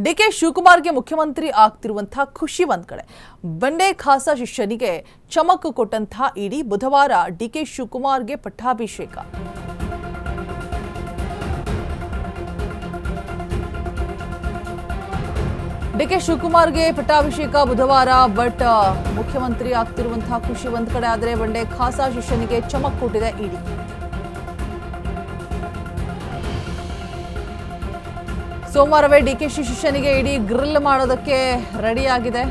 DK ಶಿವಕುಮಾರ್ಗೆ ಮುಖ್ಯಮಂತ್ರಿ ಆಗ್ತಿರುವಂತಹ ಖುಷಿ ಒಂದ್ ಕಡೆ. ಬಂಡೆ ಖಾಸಾ ಶಿಷ್ಯನಿಗೆ ಚಮಕ್ ಕೊಟ್ಟಂತಹ ಇಡಿ ಬುಧವಾರ ಡಿಕೆ ಶಿವಕುಮಾರ್ಗೆ ಪಟ್ಟಾಭಿಷೇಕ. ಡಿಕೆ ಶಿವಕುಮಾರ್ಗೆ ಪಟ್ಟಾಭಿಷೇಕ ಬುಧವಾರ. ಬಟ್ ಮುಖ್ಯಮಂತ್ರಿ ಆಗ್ತಿರುವಂತಹ ಖುಷಿ ಒಂದ್ ಕಡೆ ಆದ್ರೆ ಬಂಡೆ ಖಾಸಾ ಶಿಷ್ಯನಿಗೆ ಚಮಕ್ ಕೊಟ್ಟಿದೆ ಇಡಿ. ಸೋಮವಾರವೇ ಡಿಕೆಶಿ ಶಿಷ್ಯನಿಗೆ ಇಡಿ ಗ್ರಿಲ್ ಮಾಡೋದಕ್ಕೆ ರೆಡಿಯಾಗಿದೆ.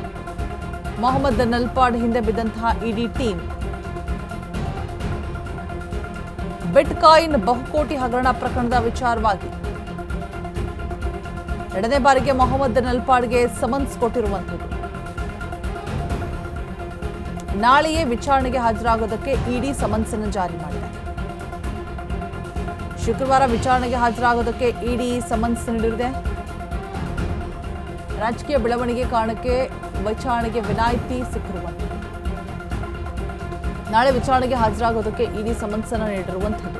ಮೊಹಮ್ಮದ್ ನಲ್ಪಾಡ್ ಹಿಂದೆ ಬಿದ್ದಂತಹ ಇಡಿ ಟೀಮ್ ಬಿಟ್ಕಾಯಿನ್ ಬಹುಕೋಟಿ ಹಗರಣ ಪ್ರಕರಣದ ವಿಚಾರವಾಗಿ ಎರಡನೇ ಬಾರಿಗೆ ಮೊಹಮ್ಮದ್ ನಲ್ಪಾಡ್ಗೆ ಸಮನ್ಸ್ ಕೊಟ್ಟಿರುವಂಥದ್ದು. ನಾಳೆಯೇ ವಿಚಾರಣೆಗೆ ಹಾಜರಾಗೋದಕ್ಕೆ ಇಡಿ ಸಮನ್ಸ್ ಅನ್ನು ಜಾರಿ ಮಾಡಿದೆ. ಶುಕ್ರವಾರ ವಿಚಾರಣೆಗೆ ಹಾಜರಾಗೋದಕ್ಕೆ ಇಡಿ ಸಮನ್ಸ್ ನೀಡಿದೆ. ರಾಜಕೀಯ ಬೆಳವಣಿಗೆ ಕಾರಣಕ್ಕೆ ವಿಚಾರಣೆಗೆ ವಿನಾಯಿತಿ ಸಿಕ್ಕಿರುವಂಥದ್ದು. ನಾಳೆ ವಿಚಾರಣೆಗೆ ಹಾಜರಾಗೋದಕ್ಕೆ ಇಡಿ ಸಮನ್ಸ್ ಅನ್ನು ನೀಡಿರುವಂಥದ್ದು.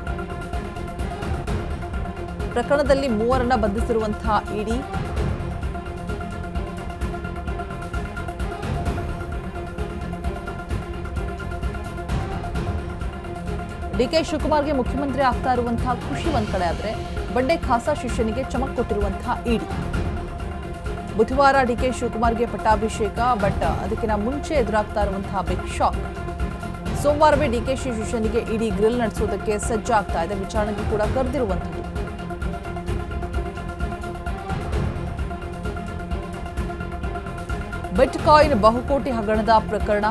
ಪ್ರಕರಣದಲ್ಲಿ 3 ಬಂಧಿಸಿರುವಂತಹ ಇಡಿ ಡಿಕೆ ಶಿವಕುಮಾರ್ಗೆ ಮುಖ್ಯಮಂತ್ರಿ ಆಗ್ತಾ ಇರುವಂತಹ ಖುಷಿ ಒಂದ್ ಕಡೆ ಆದ್ರೆ ಬಂಡೆ ಖಾಸಾ ಶಿಷ್ಯನಿಗೆ ಚಮಕ್ ಕೊಟ್ಟಿರುವಂತಹ ಇಡಿ. ಬುಧವಾರ ಡಿಕೆ ಶಿವಕುಮಾರ್ಗೆ ಪಟ್ಟಾಭಿಷೇಕ. ಬಟ್ ಅದಕ್ಕಿಂತ ಮುಂಚೆ ಎದುರಾಗ್ತಾ ಇರುವಂತಹ ಬಿಗ್ ಶಾಕ್. ಸೋಮವಾರವೇ ಡಿಕೆಶಿ ಶಿಷ್ಯನಿಗೆ ಇಡಿ ಗ್ರಿಲ್ ನಡೆಸೋದಕ್ಕೆ ಸಜ್ಜಾಗ್ತಾ ಇದೆ. ವಿಚಾರಣೆಗೆ ಕೂಡ ಕರೆದಿರುವಂಥದ್ದು. ಬಿಟ್ಕಾಯಿನ್ ಬಹುಕೋಟಿ ಹಗರಣದ ಪ್ರಕರಣ.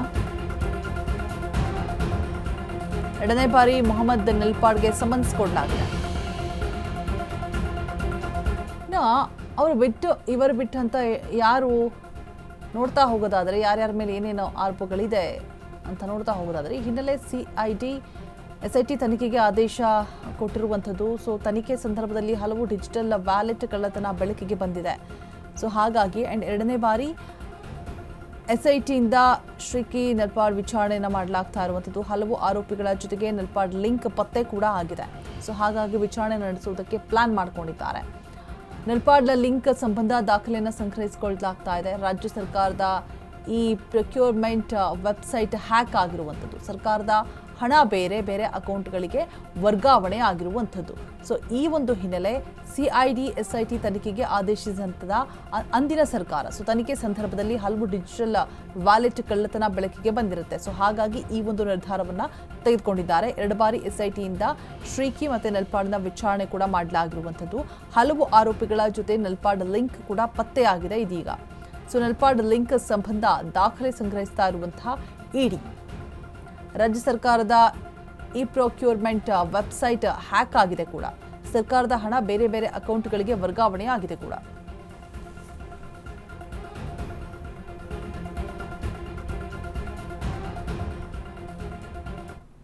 ಎರಡನೇ ಬಾರಿ ಮೊಹಮ್ಮದ್ ನಲ್ಪಾಡ್ಗೆ ಸಮನ್ಸ್ ಕೊಡಲಾಗಿದೆ. ಅವರು ಬಿಟ್ಟು ಇವರು ಬಿಟ್ಟು ಅಂತ ಯಾರು ನೋಡ್ತಾ ಹೋಗೋದಾದ್ರೆ, ಯಾರ್ಯಾರ ಮೇಲೆ ಏನೇನೋ ಆರೋಪಗಳಿದೆ ಅಂತ ನೋಡ್ತಾ ಹೋಗೋದಾದ್ರೆ, ಈ ಹಿನ್ನೆಲೆ SIT ತನಿಖೆಗೆ ಆದೇಶ ಕೊಟ್ಟಿರುವಂಥದ್ದು. ಸೊ ತನಿಖೆ ಸಂದರ್ಭದಲ್ಲಿ ಹಲವು ಡಿಜಿಟಲ್ ವ್ಯಾಲೆಟ್ ಕಳ್ಳತನ ಬೆಳಕಿಗೆ ಬಂದಿದೆ. ಸೊ ಹಾಗಾಗಿ ಎರಡನೇ ಬಾರಿ SIT ಇಂದ ಶ್ರೀಕಿ ನಲ್ಪಾಡ್ ವಿಚಾರಣೆಯನ್ನು ಮಾಡಲಾಗ್ತಾ ಇರುವಂಥದ್ದು. ಹಲವು ಆರೋಪಿಗಳ ಜೊತೆಗೆ ನಲ್ಪಾಡ್ ಲಿಂಕ್ ಪತ್ತೆ ಕೂಡ ಆಗಿದೆ. ಸೊ ಹಾಗಾಗಿ ವಿಚಾರಣೆ ನಡೆಸುವುದಕ್ಕೆ ಪ್ಲಾನ್ ಮಾಡಿಕೊಂಡಿದ್ದಾರೆ. ನಲ್ಪಾಡ್ನ ಲಿಂಕ್ ಸಂಬಂಧ ದಾಖಲೆಯನ್ನು ಸಂಗ್ರಹಿಸಿಕೊಳ್ಳಲಾಗ್ತಾ ಇದೆ. ರಾಜ್ಯ ಸರ್ಕಾರದ ಈ ಪ್ರೊಕ್ಯೂರ್ಮೆಂಟ್ ವೆಬ್ಸೈಟ್ ಹ್ಯಾಕ್ ಆಗಿರುವಂಥದ್ದು. ಸರ್ಕಾರದ ಹಣ ಬೇರೆ ಬೇರೆ ಅಕೌಂಟ್ಗಳಿಗೆ ವರ್ಗಾವಣೆ ಆಗಿರುವಂಥದ್ದು. ಸೊ ಈ ಒಂದು ಹಿನ್ನೆಲೆ SIT ತನಿಖೆಗೆ ಆದೇಶಿಸಿದಂತಹ ಅಂದಿನ ಸರ್ಕಾರ. ಸೊ ತನಿಖೆ ಸಂದರ್ಭದಲ್ಲಿ ಹಲವು ಡಿಜಿಟಲ್ ವ್ಯಾಲೆಟ್ ಕಳ್ಳತನ ಬೆಳಕಿಗೆ ಬಂದಿರುತ್ತೆ. ಸೊ ಹಾಗಾಗಿ ಈ ಒಂದು ನಿರ್ಧಾರವನ್ನ ತೆಗೆದುಕೊಂಡಿದ್ದಾರೆ. 2 ಬಾರಿ SIT ಇಂದ ಶ್ರೀಕಿ ಮತ್ತೆ ನಲ್ಪಾಡ್ನ ವಿಚಾರಣೆ ಕೂಡ ಮಾಡಲಾಗಿರುವಂಥದ್ದು. ಹಲವು ಆರೋಪಿಗಳ ಜೊತೆ ನಲ್ಪಾಡ್ ಲಿಂಕ್ ಕೂಡ ಪತ್ತೆಯಾಗಿದೆ ಇದೀಗ. ಸೊ ನಲ್ಪಾಡ್ ಲಿಂಕ್ ಸಂಬಂಧ ದಾಖಲೆ ಸಂಗ್ರಹಿಸ್ತಾ ಇರುವಂತಹ ಇಡಿ. ರಾಜ್ಯ ಸರ್ಕಾರದ ಈ ಪ್ರೊಕ್ಯೂರ್ಮೆಂಟ್ ವೆಬ್ಸೈಟ್ ಹ್ಯಾಕ್ ಆಗಿದೆ ಕೂಡ. ಸರ್ಕಾರದ ಹಣ ಬೇರೆ ಬೇರೆ ಅಕೌಂಟ್ಗಳಿಗೆ ವರ್ಗಾವಣೆ ಆಗಿದೆ ಕೂಡ.